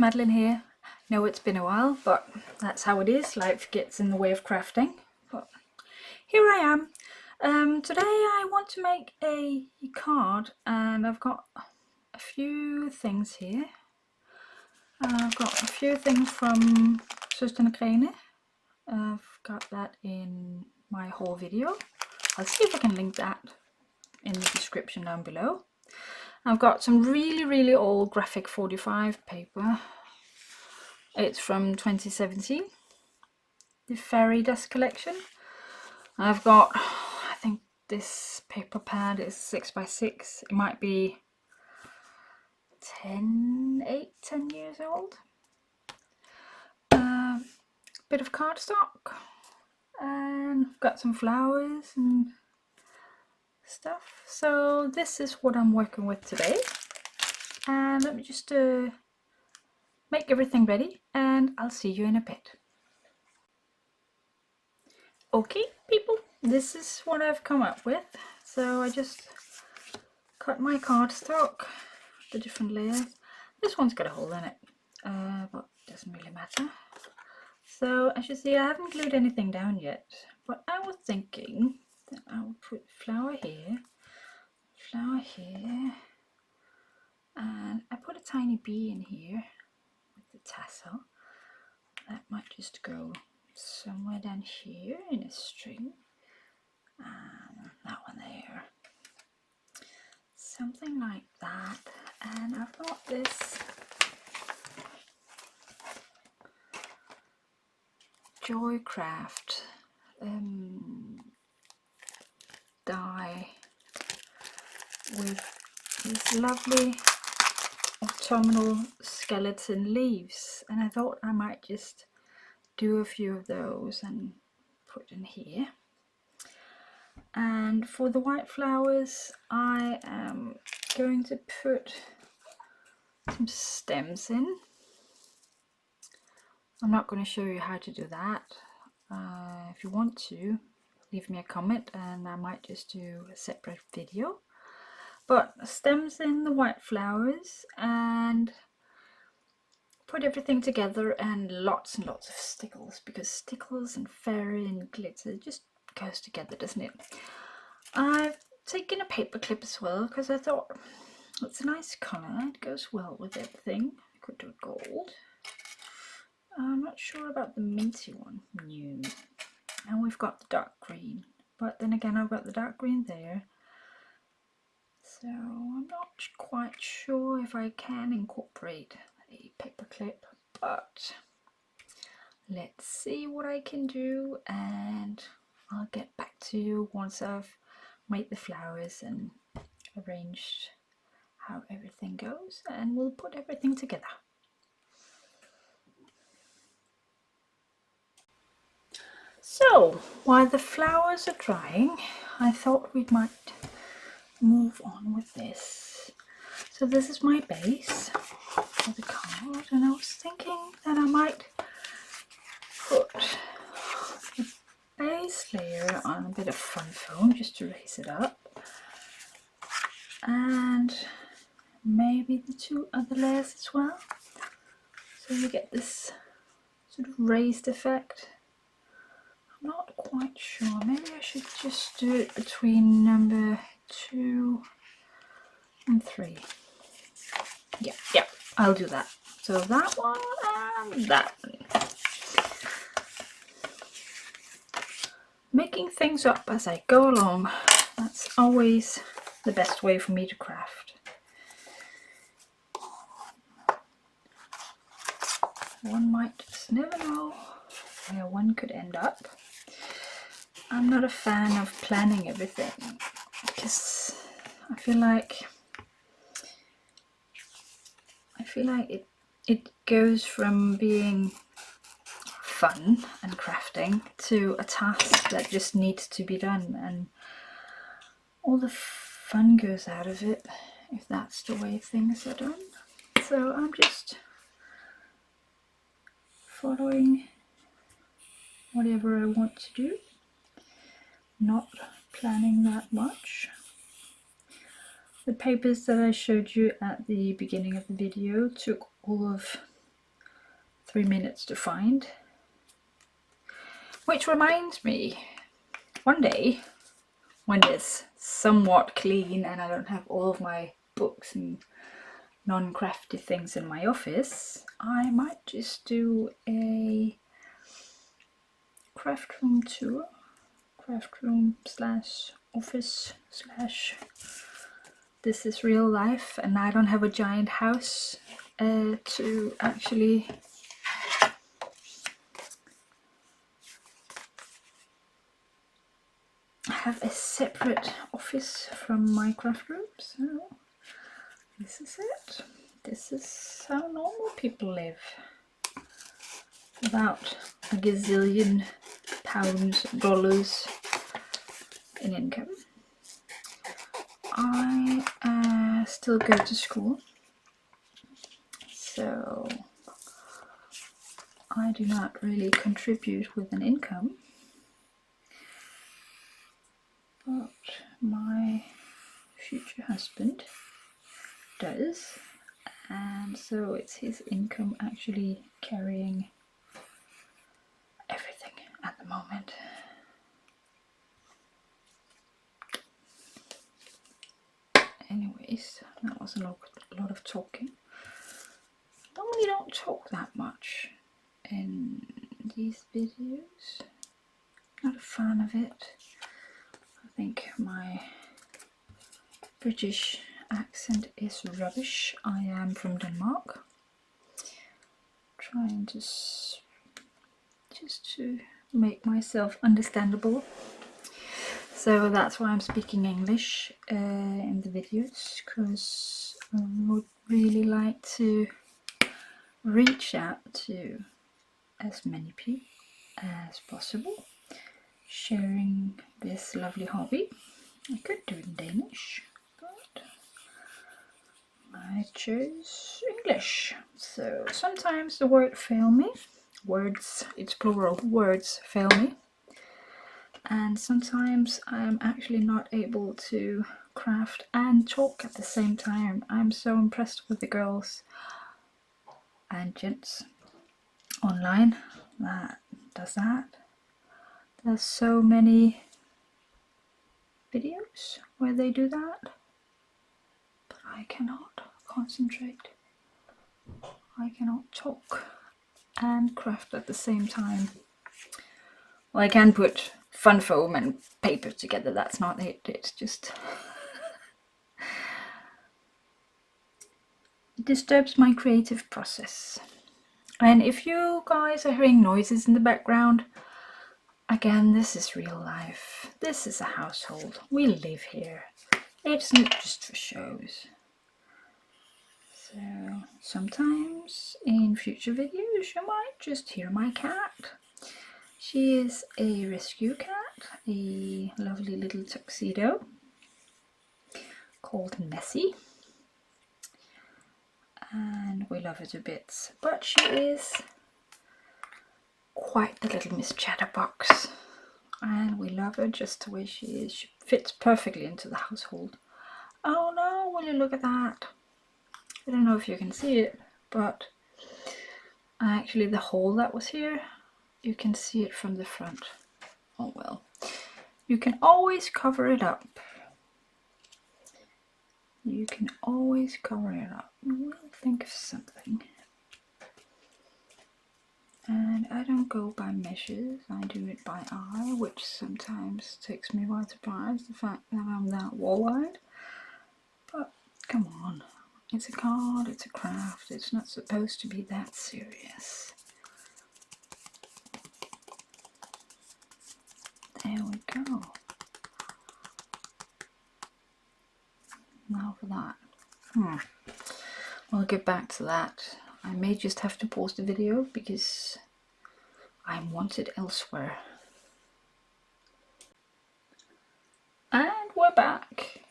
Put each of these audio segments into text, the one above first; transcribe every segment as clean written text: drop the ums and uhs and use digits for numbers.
Madeline here. Know it's been a while, but that's how it is. Life gets in the way of crafting. But here I am. Today I want to make a card, and I've got a few things here. I've got a few things from Søsterne Grene. I've got that in my whole video. I'll see if I can link that in the description down below. I've got some really old graphic 45 paper. It's from 2017, the Fairy Dust collection. I've got, I think this paper pad is 6x6. It might be 10 years old. Bit of cardstock, and I've got some flowers and stuff. So this is what I'm working with today. And let me just make everything ready, and I'll see you in a bit. Okay people, this is what I've come up with. So I just cut my cardstock, the different layers. This one's got a hole in it, but it doesn't really matter. So as you see, I haven't glued anything down yet, but I was thinking that I would put flower here, and I put a tiny bee in here with the tassel. That might just go somewhere down here in a string, and that one there, something like that. And I've got this Joycraft die with these lovely autumnal skeleton leaves, and I thought I might just do a few of those and put in here. And for the white flowers, I am going to put some stems in. I'm not going to show you how to do that. If you want to, leave me a comment and I might just do a separate video. But stems in the white flowers, and put everything together, and lots of stickles, because stickles and fairy and glitter just goes together, doesn't it? I've taken a paper clip as well, because I thought it's a nice colour, it goes well with everything. I could do gold. I'm not sure about the minty one. No. And we've got the dark green, but then again I've got the dark green there, so I'm not quite sure if I can incorporate a paper clip, but let's see what I can do, and I'll get back to you once I've made the flowers and arranged how everything goes, and we'll put everything together. So while the flowers are drying, I thought we might move on with this. So this is my base for the card, and I was thinking that I might put the base layer on a bit of fun foam just to raise it up, and maybe the two other layers as well, so you get this sort of raised effect. I'm not quite sure, maybe I should just do it between number 2 and 3. Yeah, I'll do that. So that one and that one. Making things up as I go along, that's always the best way for me to craft. One might just never know where one could end up. I'm not a fan of planning everything, because I feel like it goes from being fun and crafting to a task that just needs to be done, and all the fun goes out of it if that's the way things are done. So I'm just following whatever I want to do, not planning that much. The papers that I showed you at the beginning of the video took all of 3 minutes to find. Which reminds me, one day when it's somewhat clean and I don't have all of my books and non-crafty things in my office, I might just do a craft room tour, craft room slash office slash this is real life, and I don't have a giant house to actually have a separate office from my craft room. So this is it. This is how normal people live. About a gazillion pounds, dollars in income. I still go to school, so I do not really contribute with an income, but my future husband does, and so it's his income actually carrying everything at the moment. Anyways, that was a lot of talking. Normally don't talk that much in these videos. Not a fan of it. I think my British accent is rubbish. I am from Denmark. Trying to just to make myself understandable. So that's why I'm speaking English in the videos, because I would really like to reach out to as many people as possible, sharing this lovely hobby. I could do it in Danish, but I chose English. So sometimes the words fail me. Words, it's plural, words fail me. And sometimes I'm actually not able to craft and talk at the same time. I'm so impressed with the girls and gents online that does that. There's so many videos where they do that, but I cannot concentrate. I cannot talk and craft at the same time. Well, I can put fun foam and paper together, that's not it, it's just it disturbs my creative process. And if you guys are hearing noises in the background, again, this is real life. This is a household. We live here. It's not just for shows. So sometimes in future videos you might just hear my cat. She is a rescue cat, a lovely little tuxedo called Nessie. And we love her to bits. But she is quite the little Miss Chatterbox. And we love her just the way she is. She fits perfectly into the household. Oh no, will you look at that? I don't know if you can see it, but actually the hole that was here, you can see it from the front. Oh well. You can always cover it up. You can always cover it up. We'll think of something. And I don't go by measures, I do it by eye, which sometimes takes me by surprise, the fact that I'm that wall-eyed. But come on, it's a card, it's a craft, it's not supposed to be that serious. There we go. Now for that. I'll get back to that. I may just have to pause the video because I'm wanted elsewhere. And we're back.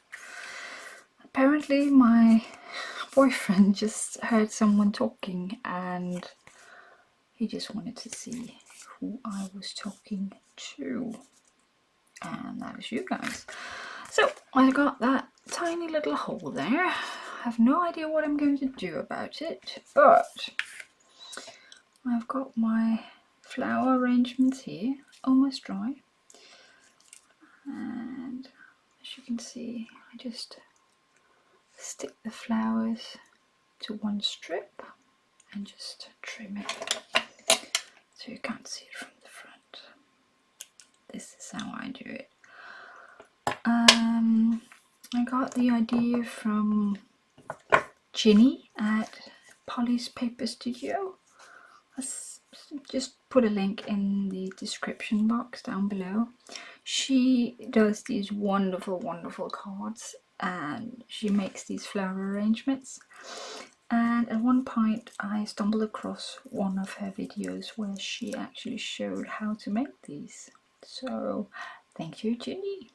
Apparently my boyfriend just heard someone talking and he just wanted to see who I was talking to. And that is you guys. So I got that tiny little hole there. I have no idea what I'm going to do about it, but I've got my flower arrangements here, almost dry, and as you can see, I just stick the flowers to one strip and just trim it so you can't see it from the front. This is how I do it. I got the idea from Ginny at Polly's Paper Studio. I'll just put a link in the description box down below. She does these wonderful cards, and she makes these flower arrangements. And at one point I stumbled across one of her videos where she actually showed how to make these. So thank you, Ginny.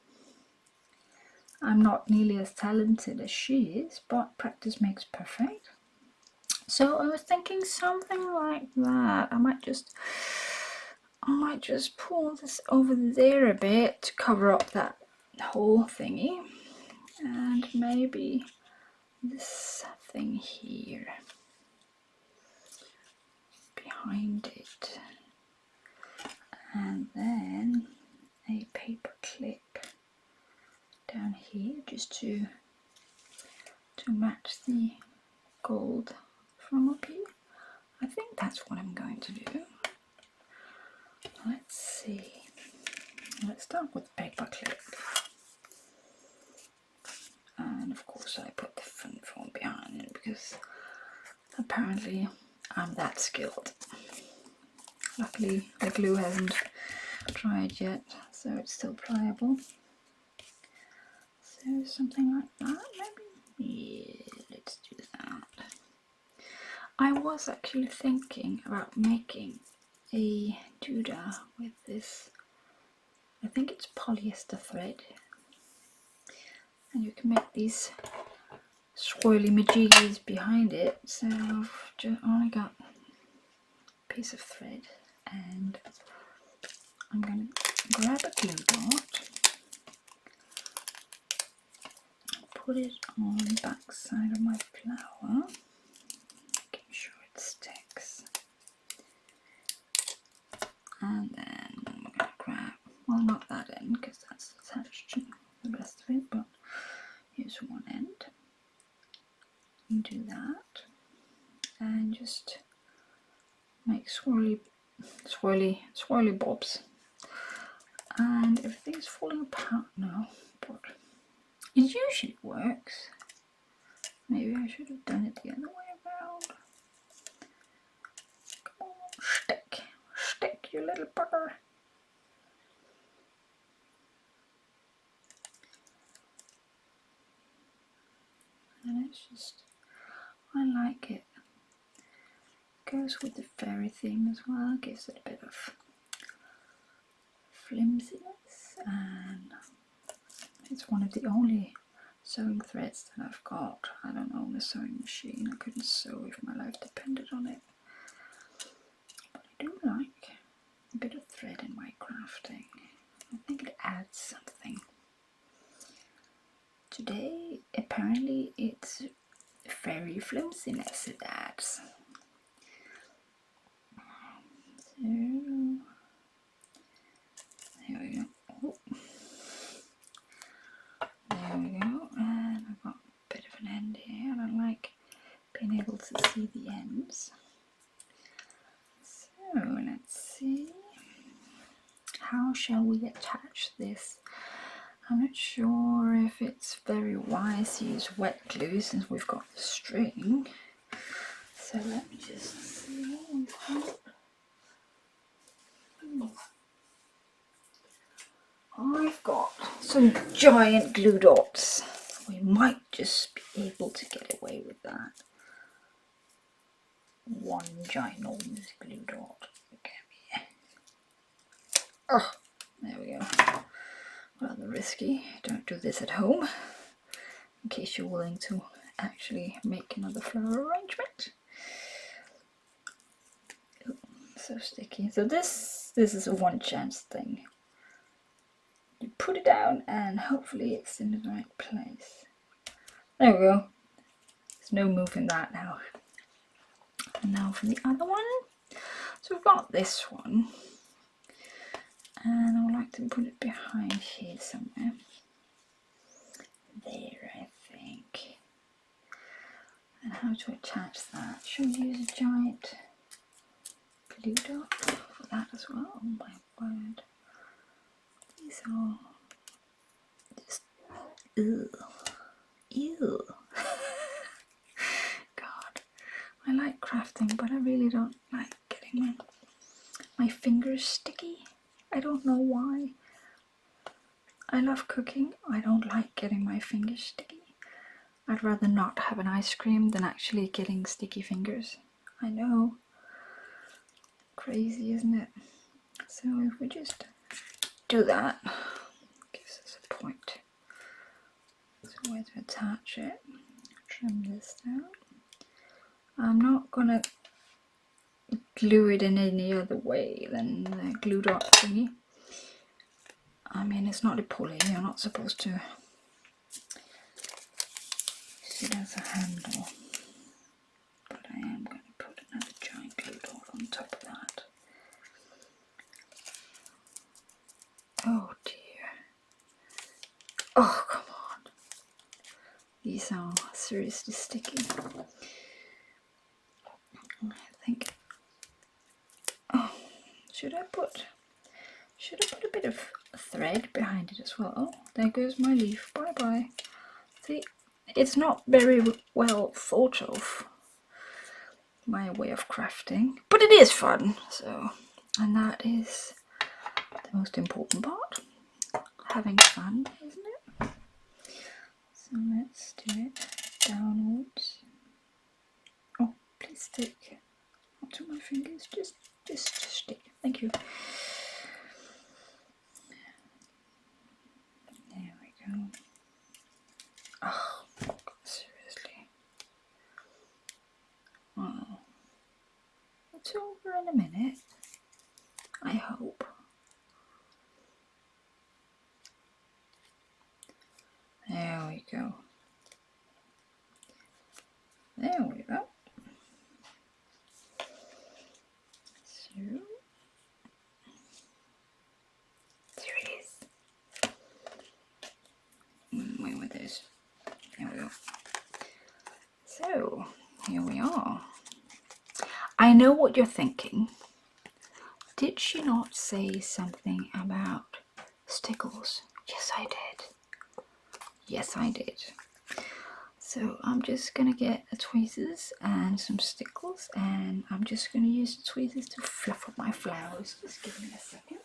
I'm not nearly as talented as she is, but practice makes perfect. So I was thinking something like that. I might just pull this over there a bit to cover up that whole thingy, and maybe this thing here behind it, and then a paper clip down here just to match the gold from up here. I think that's what I'm going to do. Let's see. Let's start with the paper clip. And of course I put the fun foam behind it because apparently I'm that skilled. Luckily the glue hasn't dried yet, so it's still pliable. So something like that maybe? Yeah, let's do that. I was actually thinking about making a doodah with this, I think it's polyester thread, and you can make these swirly majiggies behind it. So I've just only got a piece of thread, and I'm going to grab a glue dot, put it on the back side of my flower, making sure it sticks, and then I'm going to grab, well, not that end because that's attached to the rest of it, but here's one end. You do that and just make swirly bobs, and everything's falling apart now, but it usually works. Maybe I should have done it the other way around. Come on, stick, you little bugger. And it's just, I like it. Goes with the fairy theme as well, gives it a bit of flimsiness, and it's one of the only sewing threads that I've got. I don't own a sewing machine. I couldn't sew if my life depended on it. But I do like a bit of thread in my crafting. I think it adds something. Today, apparently, it's fairy flimsiness it adds. So, there we go. Oh. There we go, and I've got a bit of an end here. I don't like being able to see the ends. So let's see, how shall we attach this? I'm not sure if it's very wise to use wet glue since we've got the string. So let me just see what we've got. I've got some giant glue dots. We might just be able to get away with that. One ginormous glue dot. Oh, there we go. Rather risky. Don't do this at home, in case you're willing to actually make another flower arrangement. Oh, so sticky. So this is a one chance thing. You put it down and hopefully it's in the right place. There we go. There's no moving that now. And now for the other one. So we've got this one, and I would like to put it behind here somewhere. There, I think. And how to attach that? Should we use a giant glue dot for that as well? Oh my word. These are just, ew. Ew. God. I like crafting, but I really don't like getting my fingers sticky. I don't know why. I love cooking. I don't like getting my fingers sticky. I'd rather not have an ice cream than actually getting sticky fingers. I know. Crazy, isn't it? So if we just do that, gives us a point. So where to attach it? Trim this down. I'm not gonna glue it in any other way than the glue dot thingy. I mean, it's not a pulley. You're not supposed to use it as a handle. But I am going to put another giant glue dot on top of that. Oh dear. Oh, come on. These are seriously sticky. I think. Oh, should I put a bit of thread behind it as well? Oh, there goes my leaf. Bye bye. See, it's not very well thought of, my way of crafting, but it is fun. So, and that is the most important part. Having fun, isn't it? So let's do it downwards. Oh, please stick. Not to my fingers, just stick. Thank you. There we go. Oh, God, seriously. Oh, it's over in a minute. I hope. There we go. There we go. So, there it is. Where were those? There we go. So, here we are. I know what you're thinking. Did she not say something about stickles? Yes, I did. Yes, I did. So I'm just going to get the tweezers and some stickles, and I'm just going to use the tweezers to fluff up my flowers. Just give me a second.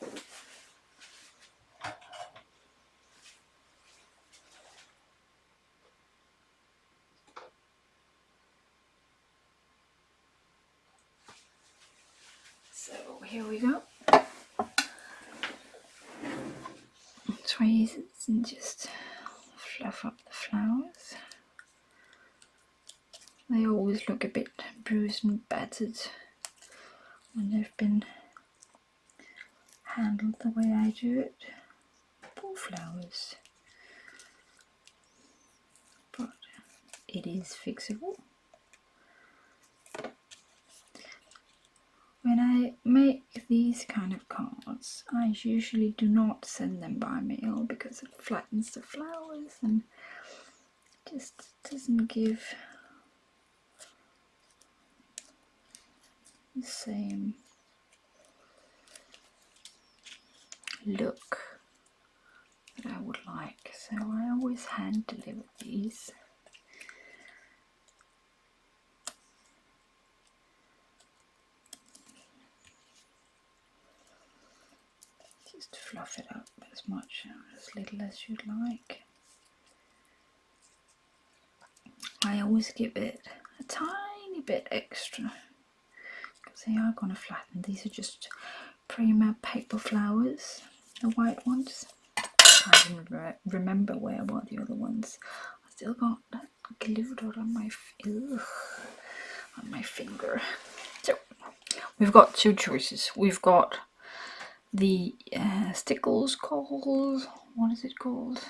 So here we go. Tweezers and just fluff up the flowers. They always look a bit bruised and battered when they've been handled the way I do it. Poor flowers. But it is fixable. When I make these kind of cards, I usually do not send them by mail because it flattens the flowers and just doesn't give the same look that I would like. So I always hand deliver these. Just fluff it up as much or as little as you'd like. I always give it a tiny bit extra because they are going to flatten. These are just Prima paper flowers, the white ones. I can't remember where I bought the other ones. I still got that glue dot on my finger. So we've got two choices. We've got the stickles called, what is it called?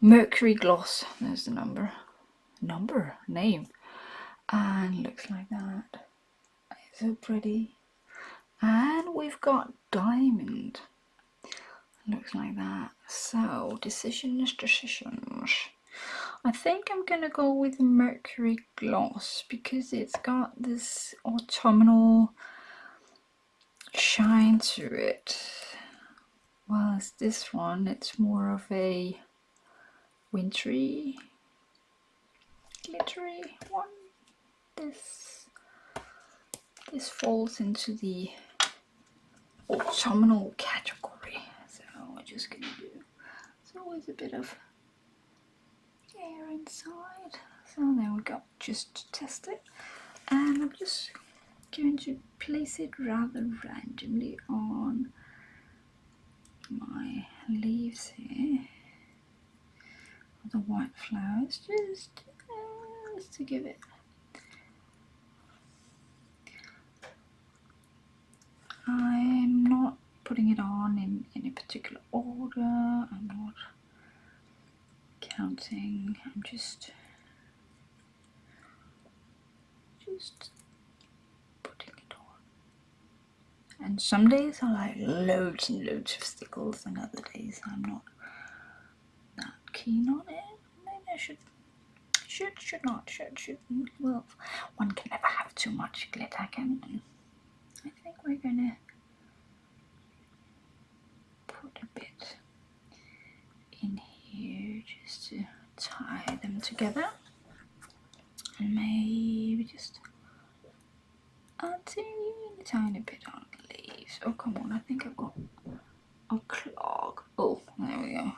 Mercury Gloss. There's the name, and looks like that. So pretty. And we've got diamond. Looks like that. So decisions. I think I'm gonna go with mercury gloss because it's got this autumnal shine to it. Whereas this one, it's more of a wintry, glittery one. This falls into the autumnal category. So we're just gonna do. It's always a bit of air inside. So there we go. Just to test it, and I'm just going to place it rather randomly on my leaves here, the white flowers, just to give it. I'm not putting it on in any particular order. I'm not counting. I'm just putting it on. And some days I like loads and loads of stickles, and other days I'm not that keen on it. Maybe I should not. Well, one can never have too much glitter, can one? I think we're gonna put a bit in here just to tie them together, and maybe just a tiny bit on the leaves. Oh come on, I think I've got a clog. Oh, there we go.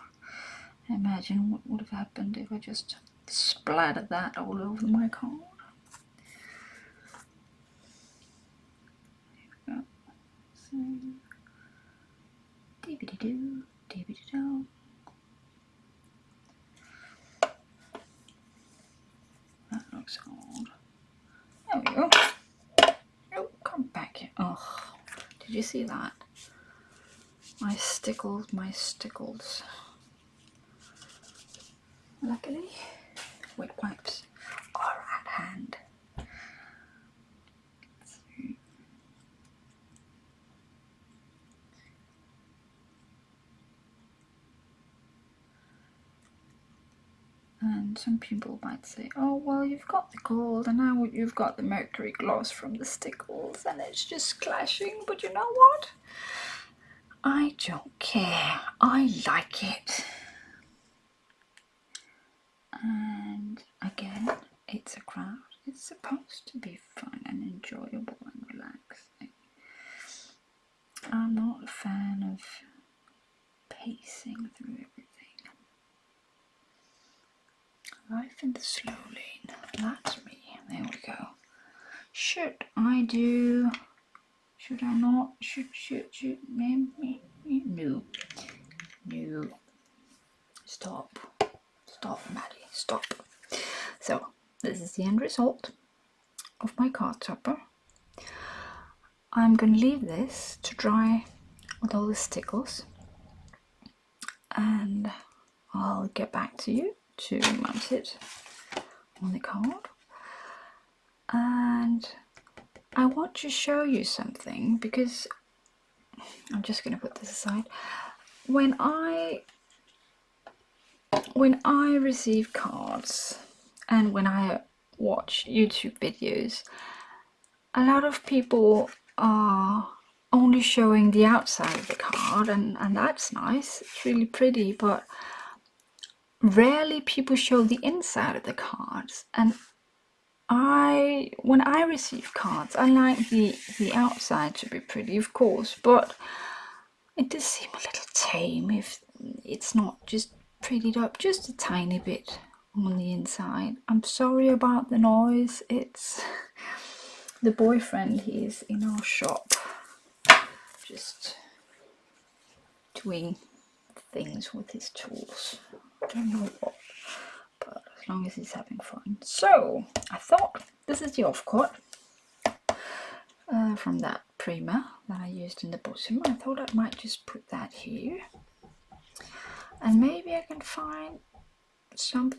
Imagine what would have happened if I just splattered that all over my card. There we go. So, dee-bee-dee-doo, dee-bee-dee-doo. That looks odd. There we go. Oh, come back here. Oh, did you see that? My stickles. Luckily, wet wipes are at hand. And some people might say, oh well, you've got the gold and now you've got the mercury gloss from the stickles and it's just clashing. But you know what? I don't care. I like it. And again, it's a craft. It's supposed to be fun and enjoyable and relaxing. I'm not a fan of pacing through everything. Life in the slow lane. That's me. There we go. Should I do? Should I not? Should me? No. Stop, Maddie. Stop. So this is the end result of my card topper. I'm going to leave this to dry with all the stickles, and I'll get back to you to mount it on the card. And I want to show you something, because I'm just going to put this aside. When I receive cards and when I watch YouTube videos, a lot of people are only showing the outside of the card, and that's nice, it's really pretty, but rarely people show the inside of the cards. And when I receive cards, I like the outside to be pretty, of course, but it does seem a little tame if it's not just prettied up just a tiny bit on the inside. I'm sorry about the noise. It's the boyfriend. He's in our shop just doing things with his tools. I don't know what, but as long as he's having fun. So I thought, this is the offcut from that primer that I used in the bottom. I thought I might just put that here, and maybe I can find some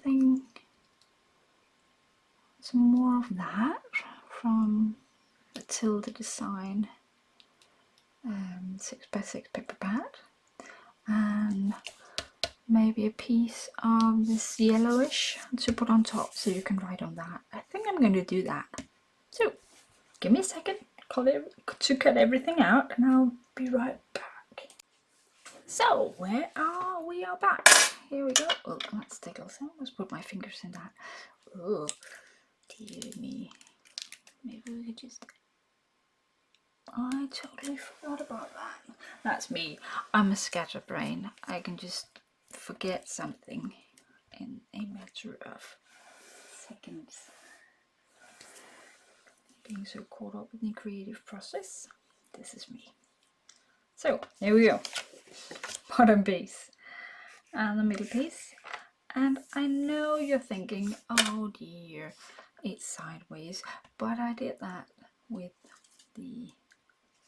more of that from the Tilda design 6x6 paper pad, and maybe a piece of this yellowish to put on top so you can write on that. I think I'm going to do that. So give me a second to cut everything out and I'll be right back. So where are we? Are back. Here we go. Oh, that's tickles. I almost put my fingers in that. Oh, dear me. Maybe we could just... I totally forgot about that. That's me. I'm a scatterbrain. I can just forget something in a matter of seconds. Being so caught up in the creative process. This is me. So, here we go. Bottom piece and the middle piece. And I know you're thinking, oh dear, it's sideways. But I did that with the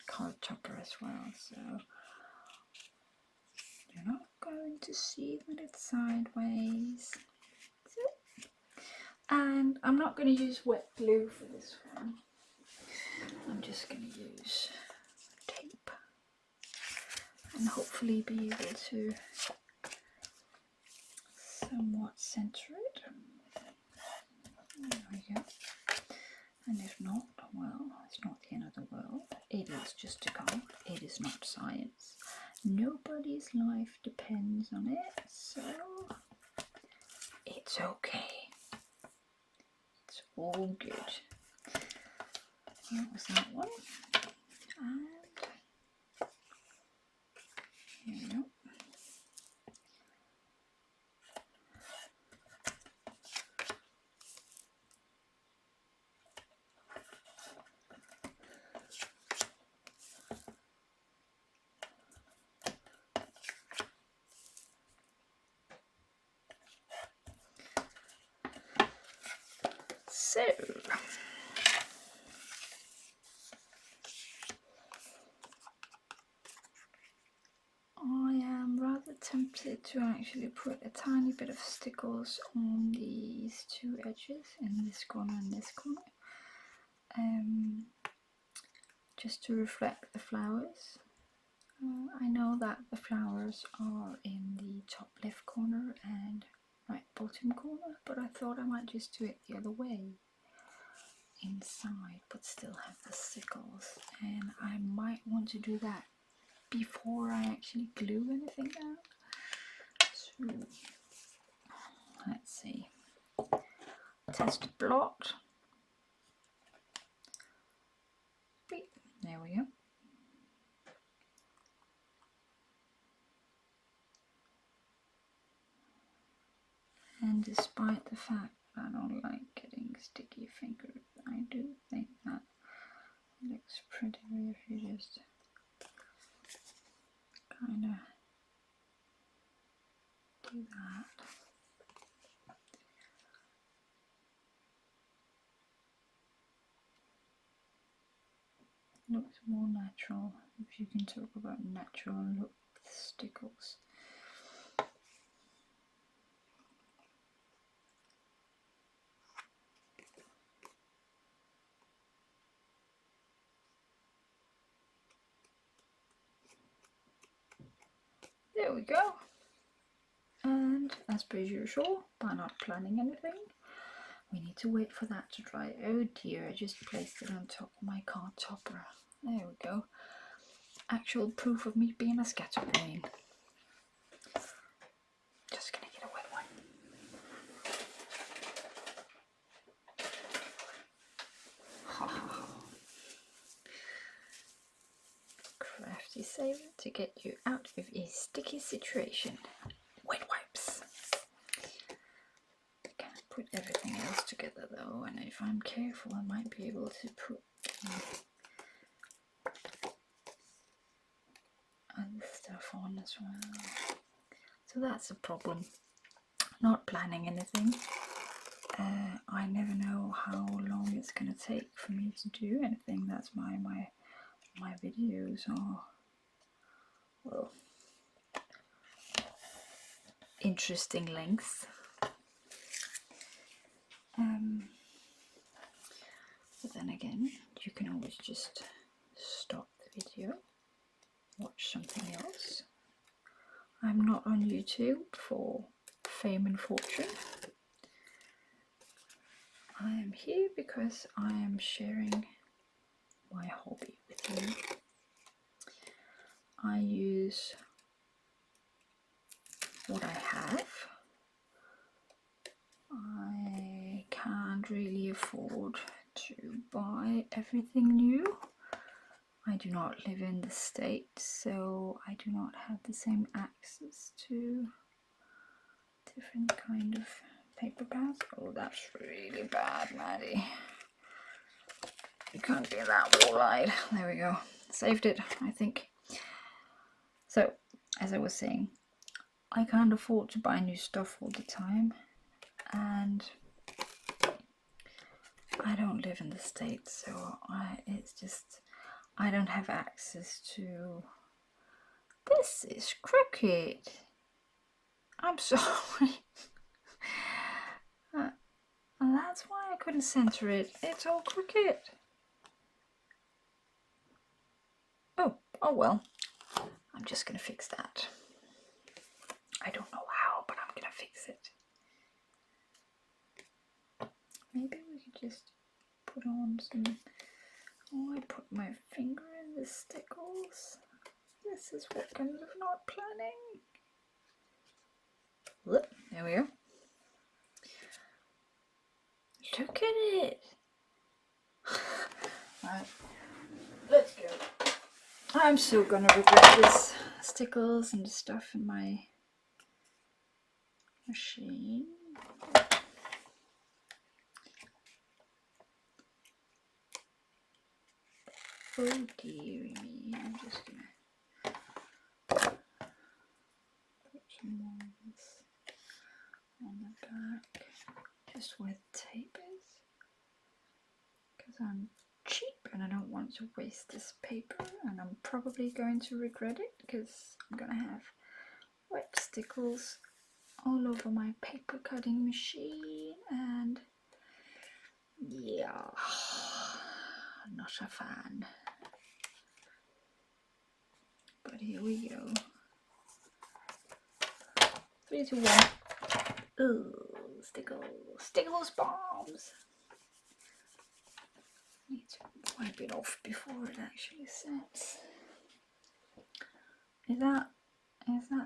card topper as well. So, you're not going to see that it's sideways. So, and I'm not going to use wet glue for this one. I'm just going to use tape and hopefully be able to somewhat center it. There we go. And if not, well, it's not the end of the world. It is just a card. It is not science. Nobody's life depends on it, so it's okay. It's all good. That was that one. And here we go. So, I am rather tempted to actually put a tiny bit of stickles on these two edges, in this corner and this corner, just to reflect the flowers. I know that the flowers are in the top left corner and right bottom corner, but I thought I might just do it the other way, inside, but still have the stickles. And I might want to do that before I actually glue anything down. So let's see. Test blocked. There we go. And despite the fact that I don't like getting sticky fingers, I do think that it looks prettier if you just kind of do that. Looks more natural, if you can talk about natural look with stickles. There we go. And as per usual, by not planning anything, we need to wait for that to dry. Oh dear, I just placed it on top of my card topper. There we go. Actual proof of me being a scatterbrain. Just gonna get a wet one. Crafty saver to get you out of a sticky situation. Wet wipes. Can't put everything else together though, and if I'm careful I might be able to put other stuff on as well. So that's a problem. Not planning anything. I never know how long it's going to take for me to do anything. That's my videos are, well, interesting lengths. But then again, you can always just stop the video, watch something else. I'm not on YouTube for fame and fortune. I am here because I am sharing my hobby with you. I use what I have. I can't really afford to buy everything new. I do not live in the States, so I do not have the same access to different kind of paper pads. Oh, that's really bad, Maddie. You can't be that wall-eyed. There we go. Saved it, I think. So, as I was saying, I can't afford to buy new stuff all the time, and I don't live in the States, so I don't have access to... This is crooked. I'm sorry. That's why I couldn't center it. It's all crooked. Oh well. I'm just gonna fix that. I don't know how, but I'm gonna fix it. Maybe we could just put on some... Oh, I put my finger in the stickles. This is what comes of not planning. Look, there we go. Look at it. Right, let's go. I'm still gonna regret this stickles and stuff in my machine. Oh dearie me, I'm just gonna put some ones on the back, just where the tape is, because I'm cheap and I don't want to waste this paper, and I'm probably going to regret it because I'm gonna have wet stickles all over my paper cutting machine, and yeah, not a fan. But here we go. 3, 2, 1. Ooh, stickles bombs. Need to wipe it off before it actually sets. Is that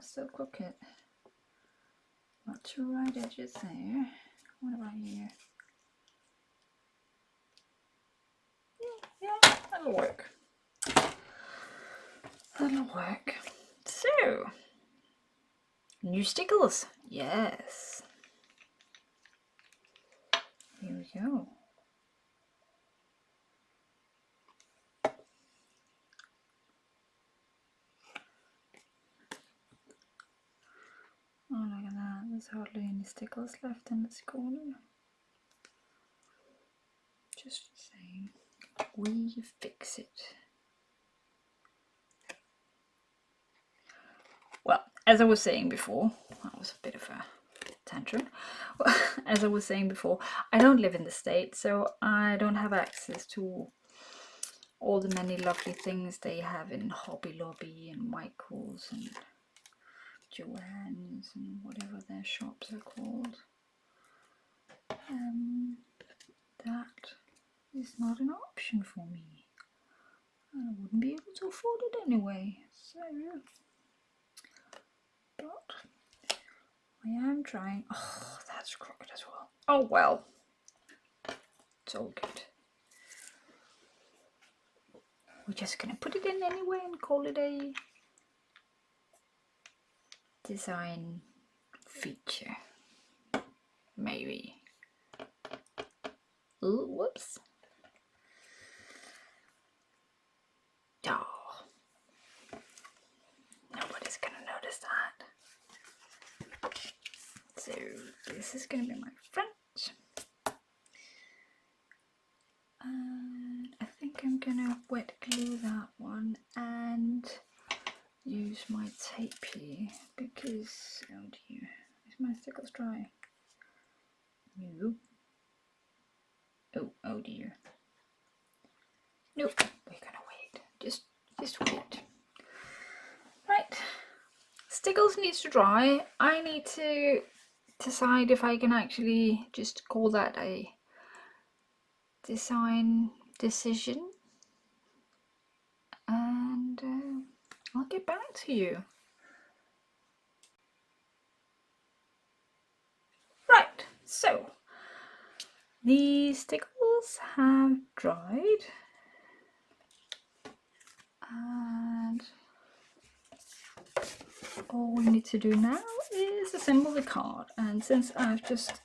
still crooked? Got 2 right edges there. What about here? Yeah, that'll work. That'll work. So, new stickles. Yes. Here we go. Oh, look at that. There's hardly any stickles left in this corner. Just saying, we fix it. Well, as I was saying before, that was a bit of a tantrum. Well, as I was saying before, I don't live in the States, so I don't have access to all the many lovely things they have in Hobby Lobby and Michael's and Joann's and whatever their shops are called. That is not an option for me. I wouldn't be able to afford it anyway. So, but I am trying. Oh, that's crooked as well. Oh well, it's all good. We're just gonna put it in anyway and call it a design feature. Maybe. Ooh, whoops. Oh, nobody's gonna notice that. So this is gonna be my front. And I think I'm gonna wet glue that one and use my tape here because, oh dear, is my stickles dry? No. Oh dear. Nope, we're gonna wait. Just wait. Right. Stickles needs to dry. I need to decide if I can actually just call that a design decision, and I'll get back to you. Right, so the stickles have dried, and all we need to do now is assemble the card. And since I've just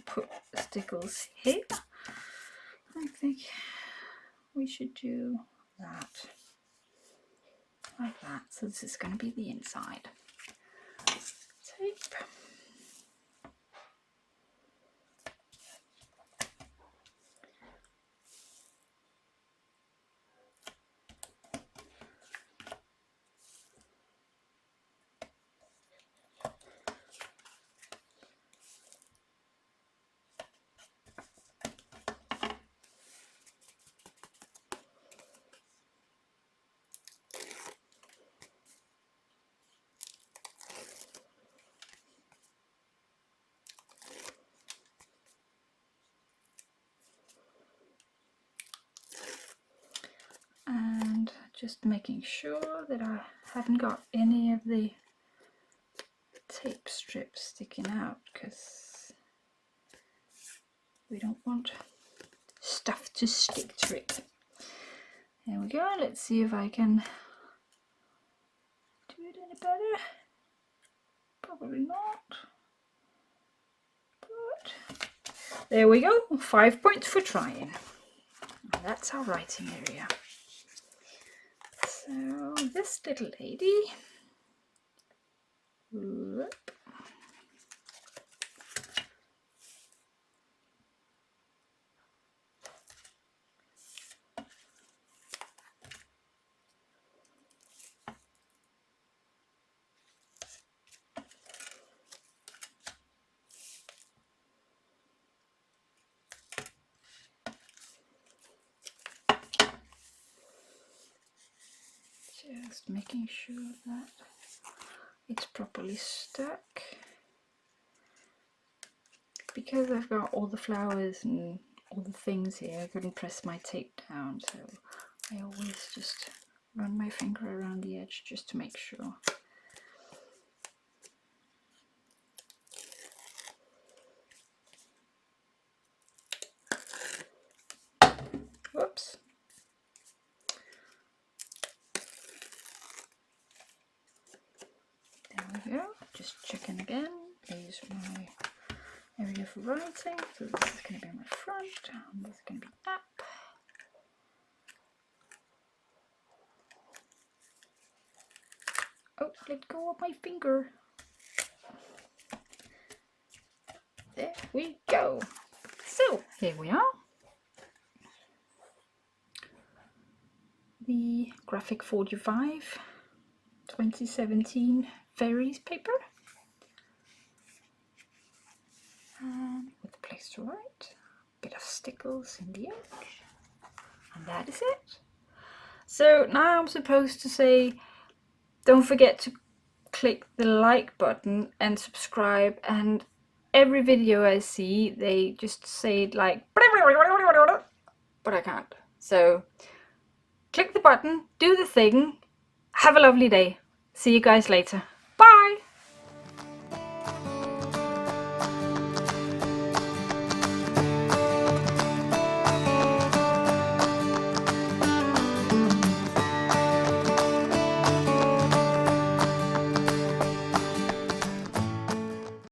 put stickles here, I think we should do that, like that. So this is going to be the inside. Tape. And just making sure that I haven't got any of the tape strips sticking out, because we don't want stuff to stick to it. There we go. Let's see if I can do it any better. Probably not, but there we go. 5 points for trying. And that's our writing area. So this little lady, whoop, just making sure that it's properly stuck, because I've got all the flowers and all the things here. I couldn't press my tape down, so I always just run my finger around the edge just to make sure. Whoops. There we go. Just checking again. There's my area for writing. So this is going to be my front, and this is going to be up. Oh, let go of my finger. There we go. So here we are. The Graphic 45 2017 fairies paper. And with a place to write, a bit of stickles in the edge, and that is it. So now I'm supposed to say, don't forget to click the like button and subscribe, and every video I see they just say like, but I can't. So click the button, do the thing, have a lovely day. See you guys later.